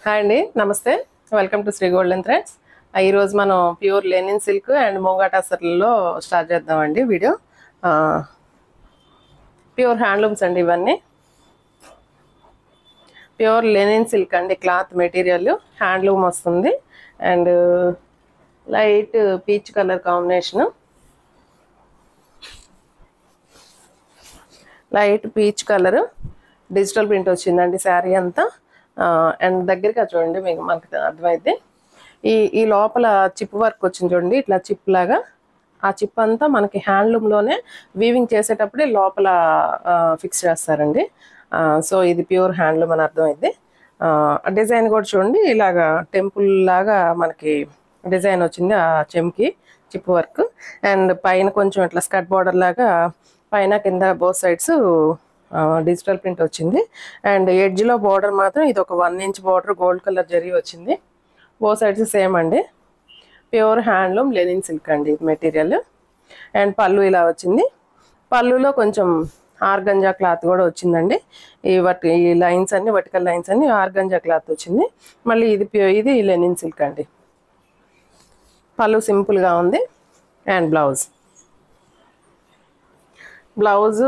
Hi అండి, నమస్తే. Welcome to Sri golden threads. ఈరోజు మనం pure linen silk and moonga టసర్లలో స్టార్ట్ చేద్దామండి వీడియో. ప్యూర్ హ్యాండ్లూమ్స్ అండి ఇవన్నీ. ప్యూర్ లెనిన్ సిల్క్ అండి, క్లాత్ మెటీరియల్ హ్యాండ్లూమ్ వస్తుంది. And light peach colour combination, light peach colour digital print వచ్చిందండి శారీ అంతా. అండ్ దగ్గరగా చూడండి, మీకు మనకు అర్థమైతే ఈ లోపల చిప్ వర్క్ వచ్చింది చూడండి, ఇట్లా చిప్ లాగా. ఆ చిప్ అంతా మనకి హ్యాండ్లూమ్లోనే వీవింగ్ చేసేటప్పుడే లోపల ఫిక్స్ చేస్తారండి. సో ఇది ప్యూర్ హ్యాండ్లూమ్ అని అర్థమైంది. డిజైన్ కూడా చూడండి, ఇలాగా టెంపుల్ లాగా మనకి డిజైన్ వచ్చింది ఆ చెమ్కి చిప్ వర్క్. అండ్ పైన కొంచెం ఇట్లా స్కర్ట్ బార్డర్ లాగా పైన కింద బోత్ సైడ్స్ డిజిటల్ ప్రింట్ వచ్చింది. అండ్ ఎడ్జ్లో బార్డర్ మాత్రం ఇది ఒక 1 inch border gold colour zari వచ్చింది. బోత్ సైడ్స్ సేమ్ అండి. ప్యూర్ హ్యాండ్లూమ్ లెనిన్ సిల్క్ అండి ఇది మెటీరియల్. అండ్ పళ్ళు ఇలా వచ్చింది. పళ్ళులో కొంచెం ఆర్గంజా క్లాత్ కూడా వచ్చిందండి. ఈ లైన్స్ అన్ని వర్టికల్ లైన్స్ అన్ని ఆర్గంజా క్లాత్ వచ్చింది. మళ్ళీ ఇది లెనిన్ సిల్క్ అండి. పళ్ళు సింపుల్గా ఉంది. అండ్ బ్లౌజు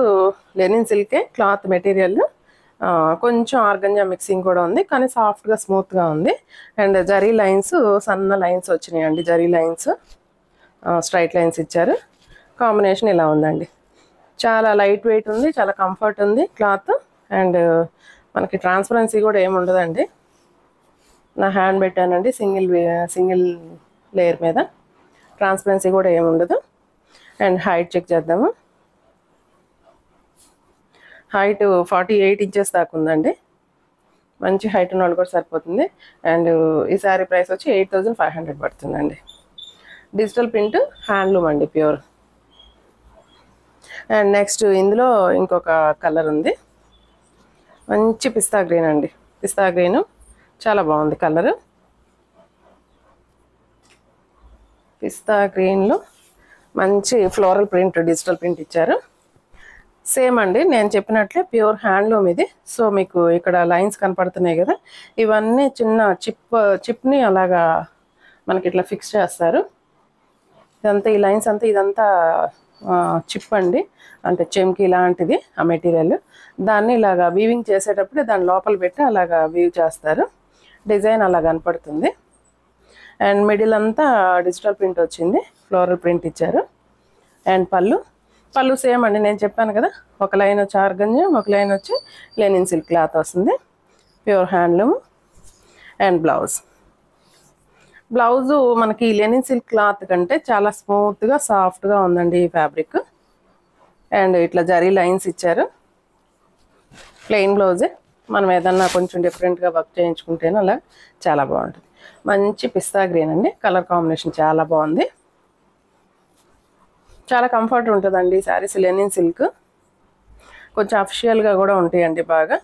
లెనిన్ సిల్కే, క్లాత్ మెటీరియల్, కొంచెం ఆర్గంజా మిక్సింగ్ కూడా ఉంది, కానీ సాఫ్ట్గా స్మూత్గా ఉంది. అండ్ జరీ లైన్స్ సన్న లైన్స్ వచ్చినాయండి. జరీ లైన్స్ స్ట్రైట్ లైన్స్ ఇచ్చారు. కాంబినేషన్ ఇలా ఉందండి. చాలా లైట్ వెయిట్ ఉంది, చాలా కంఫర్ట్ ఉంది క్లాత్. అండ్ మనకి ట్రాన్స్పరెన్సీ కూడా ఏమి ఉండదండి. నా హ్యాండ్ పెట్టానండి సింగిల్ లేయర్ మీద, ట్రాన్స్పరెన్సీ కూడా ఏమి ఉండదు. అండ్ హైట్ చెక్ చేద్దాము. హైట్ 48 ఇంచెస్ దాకా ఉందండి. మంచి హైట్ ఉన్న వాళ్ళు కూడా సరిపోతుంది. అండ్ ఈ శారీ ప్రైస్ వచ్చి 8500 పడుతుందండి. డిజిటల్ ప్రింట్ హ్యాండ్లూమ్ అండి, ప్యూర్. అండ్ నెక్స్ట్ ఇందులో ఇంకొక కలర్ ఉంది, మంచి పిస్తా గ్రీన్ అండి. పిస్తా గ్రీన్ చాలా బాగుంది కలరు. పిస్తా గ్రీన్లో మంచి ఫ్లోరల్ ప్రింట్ డిజిటల్ ప్రింట్ ఇచ్చారు. సేమ్ అండి, నేను చెప్పినట్లే ప్యూర్ హ్యాండ్లూమ్ ఇది. సో మీకు ఇక్కడ లైన్స్ కనపడుతున్నాయి కదా, ఇవన్నీ చిన్న చిప్ని అలాగా మనకి ఇట్లా ఫిక్స్ చేస్తారు. ఇదంతా ఈ లైన్స్ అంతా ఇదంతా చిప్ అండి, అంటే చెమ్కి లాంటిది ఆ మెటీరియల్. దాన్ని ఇలాగా వీవింగ్ చేసేటప్పుడు దాని లోపల పెట్టి అలాగా వీవ్ చేస్తారు. డిజైన్ అలా కనపడుతుంది. అండ్ మిడిల్ అంతా డిజిటల్ ప్రింట్ వచ్చింది, ఫ్లోరల్ ప్రింట్ ఇచ్చారు. అండ్ పళ్ళు సేమ్ అండి, నేను చెప్పాను కదా, ఒక లైన్ వచ్చి ఆర్గంజా, ఒక లైన్ వచ్చి లెనిన్ సిల్క్ క్లాత్ వస్తుంది. Pure handloom. అండ్ బ్లౌజు మనకి లెనిన్ సిల్క్ క్లాత్ కంటే చాలా స్మూత్గా సాఫ్ట్గా ఉందండి ఈ ఫ్యాబ్రిక్. అండ్ ఇట్లా జరీ లైన్స్ ఇచ్చారు. ప్లెయిన్ బ్లౌజే, మనం ఏదన్నా కొంచెం డిఫరెంట్గా వర్క్ చేయించుకుంటేనే అలా చాలా బాగుంటుంది. మంచి పిస్తా గ్రీన్ అండి, కలర్ కాంబినేషన్ చాలా బాగుంది. చాలా కంఫర్ట్ ఉంటుందండి ఈ శారీస్. లెనిన్ సిల్క్ కొంచెం అఫిషియల్గా కూడా ఉంటాయండి బాగా.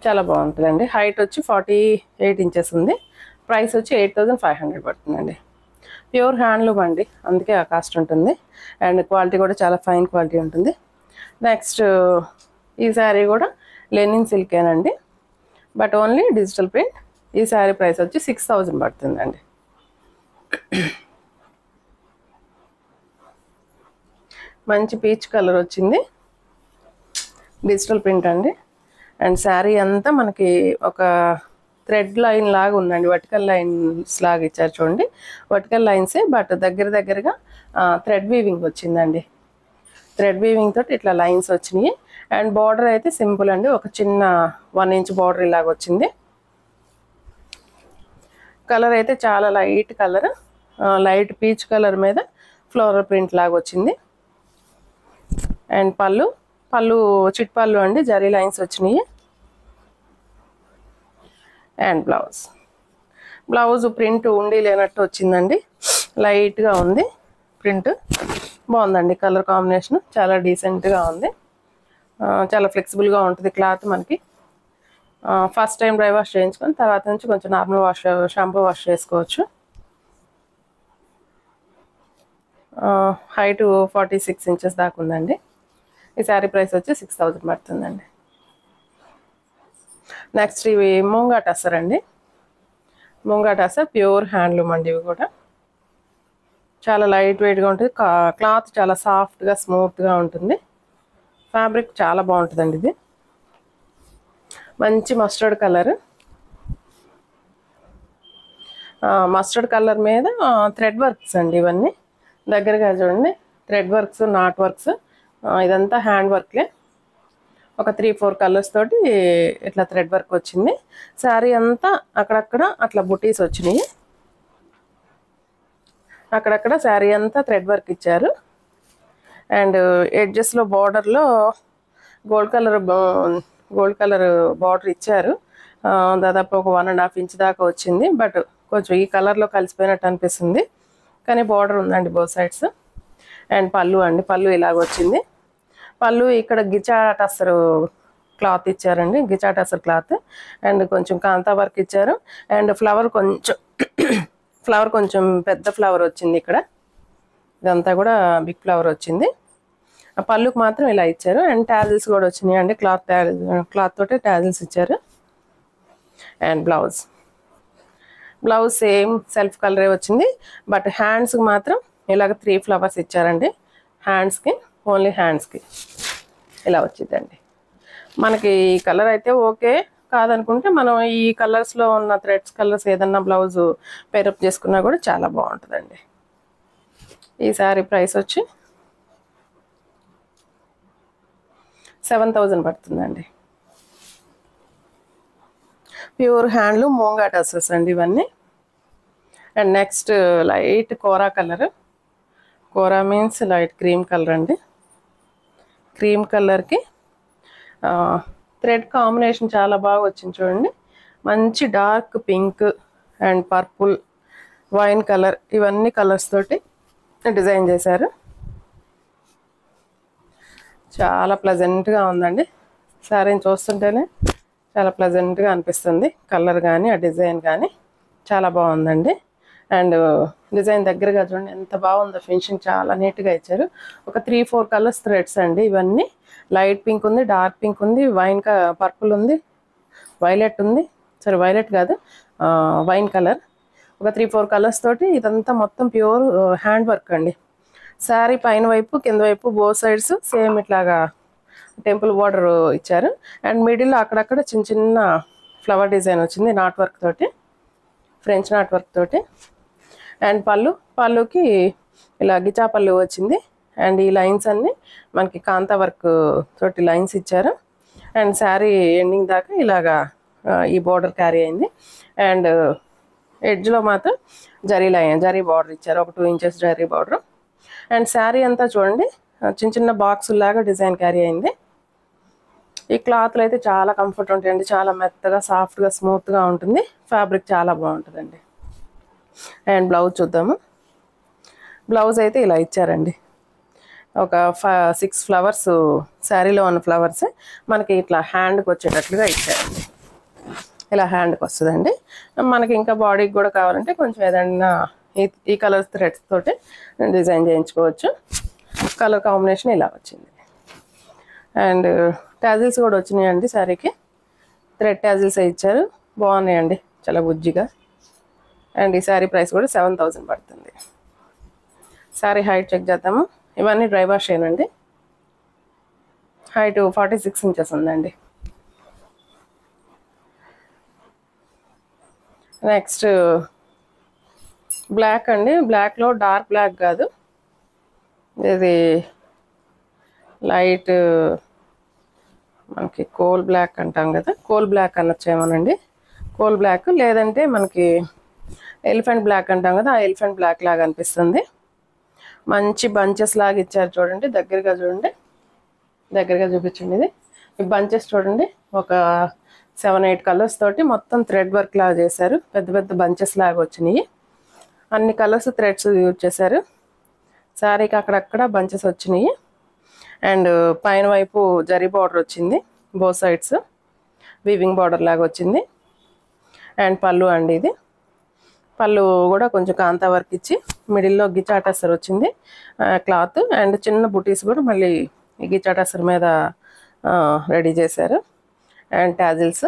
చాలా బాగుంటుందండి. హైట్ వచ్చి 48 ఇంచెస్ ఉంది. ప్రైస్ వచ్చి 8500 పడుతుందండి. ప్యూర్ హ్యాండ్లూమ్ అండి, అందుకే ఆ కాస్ట్ ఉంటుంది. అండ్ క్వాలిటీ కూడా చాలా ఫైన్ క్వాలిటీ ఉంటుంది. నెక్స్ట్ ఈ శారీ కూడా లెనిన్ సిల్కేనండి, బట్ ఓన్లీ డిజిటల్ ప్రింట్. ఈ శారీ ప్రైస్ వచ్చి 6000 పడుతుందండి. మంచి పీచ్ కలర్ వచ్చింది, డిజిటల్ ప్రింట్ అండి. అండ్ శారీ అంతా మనకి ఒక థ్రెడ్ లైన్ లాగా ఉందండి, వర్టికల్ లైన్స్ లాగా ఇచ్చారు చూడండి. వర్టికల్ లైన్సే, బట్ దగ్గరగా థ్రెడ్ వీవింగ్ వచ్చిందండి. థ్రెడ్ వీవింగ్ తోటి ఇట్లా లైన్స్ వచ్చినాయి. అండ్ బార్డర్ అయితే సింపుల్ అండి, ఒక చిన్న 1 ఇంచ్ బార్డర్ ఇలాగ వచ్చింది. కలర్ అయితే చాలా light colour, light peach colour మీద ఫ్లోరల్ ప్రింట్ లాగా వచ్చింది. అండ్ పళ్ళు చిట్ పళ్ళు అండి, జరీ లైన్స్ వచ్చినాయి. అండ్ బ్లౌజ్ ప్రింట్ ఉండి లేనట్టు వచ్చిందండి, లైట్గా ఉంది ప్రింట్. బాగుందండి కలర్ కాంబినేషన్, చాలా డీసెంట్గా ఉంది. చాలా ఫ్లెక్సిబుల్గా ఉంటుంది క్లాత్ మనకి. ఫస్ట్ టైం డ్రై వాష్ చేయించుకొని తర్వాత నుంచి కొంచెం నార్మల్ షాంపూ వాష్ చేసుకోవచ్చు. హైట్ 46 ఇంచెస్ దాకా ఉందండి. ఈ శారీ ప్రైస్ వచ్చి 6000 పడుతుందండి. నెక్స్ట్ ఇవి ముంగా టసర్ అండి. ముంగా టసర్ ప్యూర్ హ్యాండ్లూమ్ అండి. ఇవి కూడా చాలా లైట్ వెయిట్గా ఉంటుంది. క్లాత్ చాలా సాఫ్ట్గా స్మూత్గా ఉంటుంది. ఫ్యాబ్రిక్ చాలా బాగుంటుందండి. ఇది మంచి మస్టర్డ్ కలర్. మస్టర్డ్ కలర్ మీద థ్రెడ్ వర్క్స్ అండి. ఇవన్నీ దగ్గరగా చూడండి. థ్రెడ్ వర్క్స్, నాట్ వర్క్స్, ఇదంతా హ్యాండ్ వర్క్లే. ఒక 3-4 కలర్స్ తోటి ఇట్లా థ్రెడ్ వర్క్ వచ్చింది. శారీ అంతా అక్కడక్కడ అట్లా బుటీస్ వచ్చినాయి. అక్కడక్కడ శారీ అంతా థ్రెడ్ వర్క్ ఇచ్చారు. అండ్ ఎడ్జెస్లో బార్డర్లో గోల్డ్ కలర్ బార్డర్ ఇచ్చారు. దాదాపు ఒక 1.5 ఇంచ్ దాకా వచ్చింది. బట్ కొంచెం ఈ కలర్లో కలిసిపోయినట్టు అనిపిస్తుంది. కానీ బార్డర్ ఉందండి బోత్ సైడ్స్. అండ్ పళ్ళు అండి. పళ్ళు ఇలాగ వచ్చింది. పళ్ళు ఇక్కడ గిచా టసర్ క్లాత్ ఇచ్చారండి. గిచా టసర్ క్లాత్. అండ్ కొంచెం కాంతా వర్క్ ఇచ్చారు. అండ్ ఫ్లవర్ కొంచెం పెద్ద ఫ్లవర్ వచ్చింది ఇక్కడ. ఇదంతా కూడా బిగ్ ఫ్లవర్ వచ్చింది. ఆ పళ్ళుకి మాత్రం ఇలా ఇచ్చారు. అండ్ టాజిల్స్ కూడా వచ్చినాయి అండి. క్లాత్ తోటి టాజిల్స్ ఇచ్చారు. అండ్ బ్లౌజ్ సేమ్ సెల్ఫ్ కలరే వచ్చింది. బట్ హ్యాండ్స్కి మాత్రం ఇలాగ 3 ఫ్లవర్స్ ఇచ్చారండి. హ్యాండ్స్కి, ఓన్లీ హ్యాండ్స్కి ఇలా వచ్చిందండి. మనకి ఈ కలర్ అయితే ఓకే కాదనుకుంటే మనం ఈ కలర్స్లో ఉన్న థ్రెడ్స్ కలర్స్ ఏదన్నా బ్లౌజ్ పేరప్ చేసుకున్నా కూడా చాలా బాగుంటుందండి. ఈ శారీ ప్రైస్ వచ్చి 7,000 పడుతుందండి. ప్యూర్ హ్యాండ్లూమ్ మూంగా టసర్స్ అండి ఇవన్నీ. And next light kora colour. Kora means light cream colour అండి. క్రీమ్ కలర్కి థ్రెడ్ కాంబినేషన్ చాలా బాగా వచ్చింది చూడండి. మంచి dark pink and purple, wine colour, ఇవన్నీ కలర్స్ తోటి డిజైన్ చేశారు. చాలా ప్లెజెంట్గా ఉందండి. శారీని చూస్తుంటేనే చాలా ప్లెజెంట్గా అనిపిస్తుంది. కలర్ కానీ ఆ డిజైన్ కానీ చాలా బాగుందండి. అండ్ డిజైన్ దగ్గరగా చూడండి ఎంత బాగుందో. ఫినిషింగ్ చాలా నీట్గా ఇచ్చారు. ఒక 3-4 కలర్స్ థ్రెడ్స్ అండి ఇవన్నీ. లైట్ పింక్ ఉంది, డార్క్ పింక్ ఉంది, పర్పుల్ ఉంది, వైలెట్ ఉంది. సరే వైలెట్ కాదు, వైన్ కలర్. ఒక 3-4 కలర్స్ తోటి ఇదంతా మొత్తం ప్యూర్ హ్యాండ్ వర్క్ అండి. శారీ పైన వైపు కింద వైపు బోత్ సైడ్స్ సేమ్ ఇట్లాగా టెంపుల్ బార్డర్ ఇచ్చారు. అండ్ మిడిల్లో అక్కడక్కడ చిన్న చిన్న ఫ్లవర్ డిజైన్ వచ్చింది నాట్ వర్క్ తోటి, ఫ్రెంచ్ నాట్ వర్క్ తోటి. అండ్ పళ్ళుకి ఇలా గిచా పళ్ళు వచ్చింది. అండ్ ఈ లైన్స్ అన్నీ మనకి కాంతా వర్క్ తోటి లైన్స్ ఇచ్చారు. అండ్ శారీ ఎండింగ్ దాకా ఇలాగా ఈ బార్డర్ క్యారీ అయింది. అండ్ ఎడ్జ్లో మాత్రం జరీ బార్డర్ ఇచ్చారు. ఒక 2 inches zari border. And sari అంతా చూడండి చిన్న చిన్న బాక్సులాగా డిజైన్ క్యారీ అయింది. ఈ క్లాత్లు అయితే చాలా కంఫర్ట్ ఉంటాయండి. చాలా మెత్తగా, సాఫ్ట్గా, స్మూత్గా ఉంటుంది. ఫ్యాబ్రిక్ చాలా బాగుంటుందండి. అండ్ బ్లౌజ్ చూద్దాము. బ్లౌజ్ అయితే ఇలా ఇచ్చారండి. ఒక 6 ఫ్లవర్స్ శారీలో ఉన్న ఫ్లవర్స్ మనకి ఇట్లా హ్యాండ్కి వచ్చేటట్లుగా ఇచ్చారండి. ఇలా హ్యాండ్కి వస్తుందండి. మనకి ఇంకా బాడీకి కూడా కావాలంటే కొంచెం ఏదైనా ఈ కలర్ థ్రెడ్స్ తోటి డిజైన్ చేయించుకోవచ్చు. కలర్ కాంబినేషన్ ఇలా వచ్చింది. అండ్ టాజిల్స్ కూడా వచ్చినాయండి శారీకి. థ్రెడ్ టాజిల్స్ ఇచ్చారు. బాగున్నాయండి, చాలా బుజ్జిగా. అండ్ ఈ శారీ ప్రైస్ కూడా 7,000 పడుతుంది. శారీ హైట్ చెక్ చేద్దాము. ఇవన్నీ డ్రై వాష్ ఏనండి. హైట్ 46 ఇంచెస్ ఉందండి. నెక్స్ట్ బ్లాక్ అండి. బ్లాక్లో డార్క్ బ్లాక్ కాదు, ఇది లైట్ మనకి కోల్ బ్లాక్ అంటాం కదా, కోల్ బ్లాక్ అనొచ్చేమోనండి. కోల్ బ్లాక్ లేదంటే మనకి ఎలిఫెంట్ బ్లాక్ అంటాం కదా, ఆ ఎలిఫెంట్ బ్లాక్ లాగా అనిపిస్తుంది. మంచి బంచెస్ లాగా ఇచ్చారు చూడండి. దగ్గరగా చూడండి, దగ్గరగా చూపించండి. ఇది ఈ బంచెస్ చూడండి, ఒక 7-8 కలర్స్ తోటి మొత్తం థ్రెడ్ వర్క్ లాగా చేశారు. పెద్ద పెద్ద బంచెస్ లాగా వచ్చినాయి. అన్ని కలర్స్ థ్రెడ్స్ యూజ్ చేశారు. శారీకి అక్కడక్కడ బంచెస్ వచ్చినాయి. అండ్ పైన వైపు జరీ బార్డర్ వచ్చింది. బోత్ సైడ్స్ వీవింగ్ బార్డర్ లాగా వచ్చింది. అండ్ పళ్ళు అండి. ఇది పళ్ళు కూడా కొంచెం కాంతా వర్క్ ఇచ్చి మిడిల్లో గిచాటసర్ వచ్చింది క్లాత్. అండ్ చిన్న బుటీస్ కూడా మళ్ళీ ఈ గిచాటసర్ మీద రెడీ చేశారు. అండ్ టాజిల్స్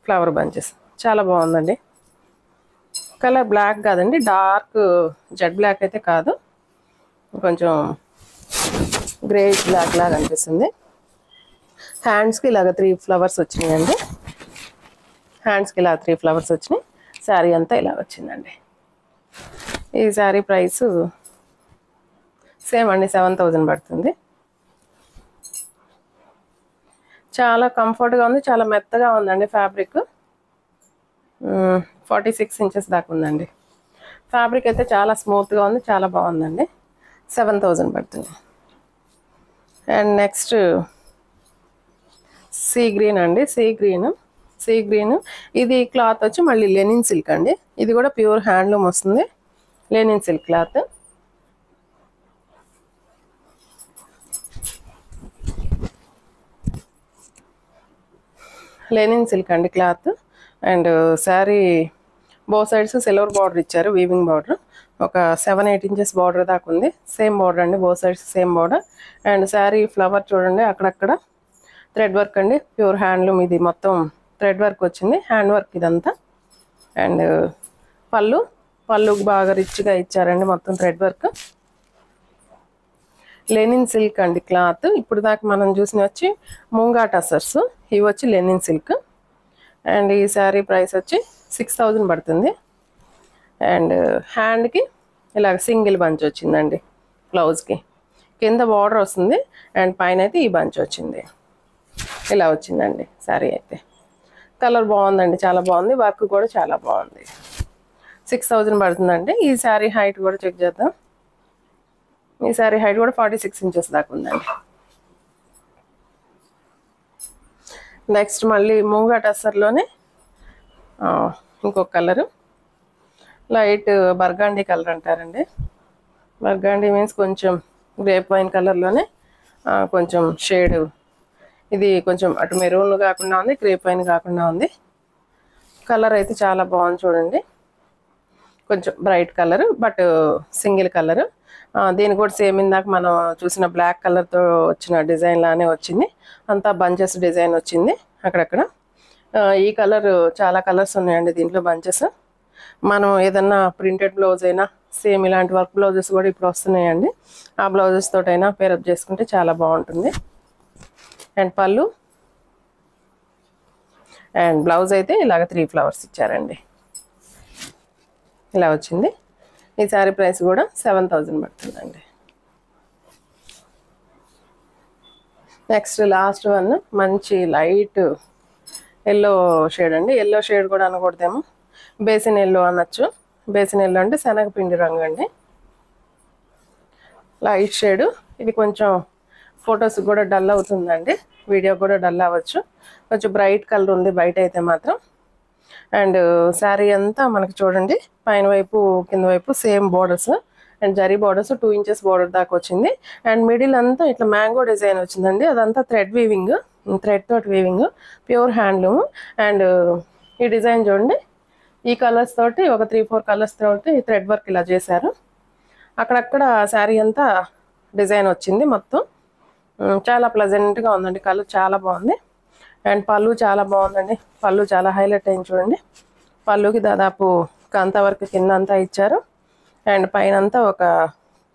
ఫ్లవర్ బంచెస్ చాలా బాగుందండి. కలర్ బ్లాక్ కాదండి, డార్క్ జెడ్ బ్లాక్ అయితే కాదు, కొంచెం గ్రే బ్లాక్ లాగా అనిపిస్తుంది. హ్యాండ్స్కి ఇలాగ 3 ఫ్లవర్స్ వచ్చినాయండి. హ్యాండ్స్కి ఇలా 3 ఫ్లవర్స్ వచ్చినాయి. శారీ అంతా ఇలా వచ్చిందండి. ఈ శారీ ప్రైస్ సేమ్ అండి, 7000 పడుతుంది. చాలా కంఫర్ట్గా ఉంది, చాలా మెత్తగా ఉందండి ఫ్యాబ్రిక్. 46 ఇంచెస్ దాకా ఉందండి. ఫ్యాబ్రిక్ అయితే చాలా స్మూత్గా ఉంది, చాలా బాగుందండి. 7000 పడుతుంది. అండ్ నెక్స్ట్ సీ గ్రీన్ అండి. సీ గ్రీన్ ఇది క్లాత్ వచ్చి మళ్ళీ లెనిన్ సిల్క్ అండి. ఇది కూడా ప్యూర్ హ్యాండ్లూమ్ వస్తుంది, Lenin silk cloth. Lenin silk అండి cloth. And sari both sides silver border ఇచ్చారు, వీవింగ్ బార్డర్. ఒక 7-8 ఇంచెస్ బార్డర్ దాకా ఉంది. సేమ్ బార్డర్ అండి, both sides same border. And sari flower చూడండి అక్కడక్కడ థ్రెడ్ వర్క్ అండి, ప్యూర్ హ్యాండ్లూమ్. ఇది మొత్తం థ్రెడ్ వర్క్ వచ్చింది, హ్యాండ్ వర్క్ ఇదంతా. అండ్ పళ్ళుకి బాగా రిచ్గా ఇచ్చారండి, మొత్తం థ్రెడ్ వర్క్. లెనిన్ సిల్క్ అండి క్లాత్. ఇప్పుడు దాకా మనం చూసిన వచ్చి మూంగా టసర్స్, ఇవి వచ్చి లెనిన్ సిల్క్. అండ్ ఈ శారీ ప్రైస్ వచ్చి 6000 పడుతుంది. అండ్ హ్యాండ్కి ఇలాగ సింగిల్ బంచ్ వచ్చిందండి, బ్లౌజ్కి కింద బార్డర్ వస్తుంది. అండ్ పైన అయితే ఈ బంచ్ వచ్చింది, ఇలా వచ్చిందండి శారీ అయితే. కలర్ బాగుందండి, చాలా బాగుంది. వర్క్ కూడా చాలా బాగుంది. 6000 పడుతుందండి. ఈ శారీ హైట్ కూడా చెక్ చేద్దాం. ఈ శారీ హైట్ కూడా 46 ఇంచెస్ దాకా ఉందండి. నెక్స్ట్ మళ్ళీ మూంగా టస్సర్లోనే ఇంకొక కలరు, లైట్ బర్గాండీ కలర్ అంటారండి. బర్గాండీ మీన్స్ కొంచెం గ్రేప్ వైన్ కలర్లోనే కొంచెం షేడ్. ఇది కొంచెం అటు మెరూన్ కాకుండా ఉంది, గ్రేప్ వైన్ కాకుండా ఉంది. కలర్ అయితే చాలా బాగుంది చూడండి, కొంచెం bright colour but single colour. దీని కూడా సేమ్ ఇందాక మనం చూసిన బ్లాక్ కలర్తో వచ్చిన డిజైన్ లానే వచ్చింది. అంతా బంచెస్ డిజైన్ వచ్చింది అక్కడక్కడ. ఈ కలర్ చాలా కలర్స్ ఉన్నాయండి దీంట్లో బంచెస్. మనం ఏదన్నా ప్రింటెడ్ బ్లౌజ్ అయినా సేమ్ ఇలాంటి వర్క్ బ్లౌజెస్ కూడా ఇప్పుడు వస్తున్నాయండి. ఆ బ్లౌజెస్ తోటైనా పేరప్ చేసుకుంటే చాలా బాగుంటుంది. అండ్ పళ్ళు అండ్ బ్లౌజ్ అయితే ఇలాగ 3 ఫ్లవర్స్ ఇచ్చారండి, ఇలా వచ్చింది. ఈ శారీ ప్రైస్ కూడా 7000 పడుతుందండి. నెక్స్ట్ లాస్ట్ వన్ మంచి లైట్ ఎల్లో షేడ్ అండి. ఎల్లో షేడ్ కూడా అనకూడదేమో, బేసిన్ ఎల్లో అనొచ్చు. బేసిన్ ఎల్లో అంటే శనగపిండి రంగు అండి, లైట్ షేడ్. ఇది కొంచెం ఫొటోస్ కూడా డల్ అవుతుందండి, వీడియో కూడా డల్ అవ్వచ్చు. కొంచెం బ్రైట్ కలర్ ఉంది బయట అయితే మాత్రం. అండ్ శారీ అంతా మనకి చూడండి పైన వైపు కింద వైపు same borders. And zari borders 2 inches border దాకా వచ్చింది. అండ్ మిడిల్ అంతా ఇట్లా మ్యాంగో డిజైన్ వచ్చిందండి. అదంతా థ్రెడ్ వీవింగ్, థ్రెడ్ తోటి వీవింగ్, ప్యూర్ హ్యాండ్లూమ్. అండ్ ఈ డిజైన్ చూడండి, ఈ కలర్స్ తోటి ఒక 3-4 కలర్స్ తోటి థ్రెడ్ వర్క్ ఇలా చేశారు. అక్కడక్కడ శారీ అంతా డిజైన్ వచ్చింది మొత్తం. చాలా ప్లెజెంట్గా ఉందండి, కలర్ చాలా బాగుంది. అండ్ పళ్ళు చాలా బాగుందండి, పళ్ళు చాలా హైలైట్ అయింది చూడండి. పళ్ళుకి దాదాపు కంత వరకు కింద అంతా ఇచ్చారు. అండ్ పైన అంతా ఒక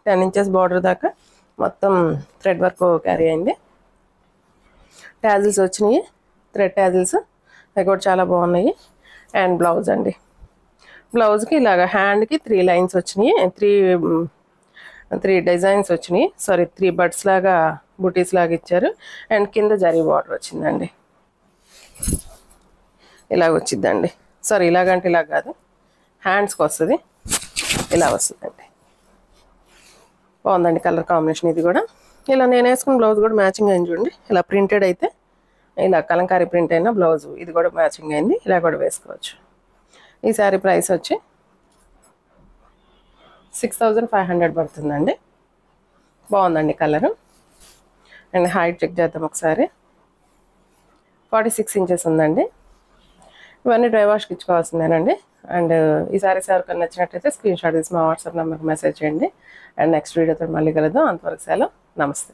10 ఇంచెస్ బార్డర్ దాకా మొత్తం థ్రెడ్ వర్క్ క్యారీ అయింది. ట్యాజిల్స్ వచ్చినాయి, థ్రెడ్ ట్యాజిల్స్, అవి కూడా చాలా బాగున్నాయి. అండ్ బ్లౌజ్ అండి, బ్లౌజ్కి ఇలాగ హ్యాండ్కి 3 లైన్స్ వచ్చినాయి, 3 డిజైన్స్ వచ్చినాయి. సారీ 3 బడ్స్ లాగా బుటీస్ లాగా ఇచ్చారు. అండ్ కింద జరీ బార్డర్ వచ్చిందండి, ఇలాగ వచ్చిందండి. సారీ ఇలాగంటే ఇలాగ కాదు, హ్యాండ్స్కి వస్తుంది, ఇలా వస్తుందండి. బాగుందండి కలర్ కాంబినేషన్. ఇది కూడా ఇలా నేను వేసుకున్న బ్లౌజ్ కూడా మ్యాచింగ్ అయింది చూడండి. ఇలా ప్రింటెడ్ అయితే ఇలా కలంకారీ ప్రింట్ అయిన బ్లౌజ్ ఇది కూడా మ్యాచింగ్ అయింది, ఇలా కూడా వేసుకోవచ్చు. ఈ శారీ ప్రైస్ వచ్చి 6500 పడుతుందండి. బాగుందండి కలరు. అండ్ హైట్ చెక్ చేద్దాం ఒకసారి. 46 ఇంచెస్ ఉందండి. ఇవన్నీ డ్రై వాష్కి ఇచ్చుకోవాల్సిందేనండి. అండ్ ఈ శారీస్ ఎవరికైనా నచ్చినట్లయితే స్క్రీన్ షాట్ తీసి మా వాట్సాప్ నెంబర్కి మెసేజ్ చేయండి. అండ్ నెక్స్ట్ వీడియోతో మళ్ళీ కలుద్దాం. అంతవరకు సెలవు, నమస్తే.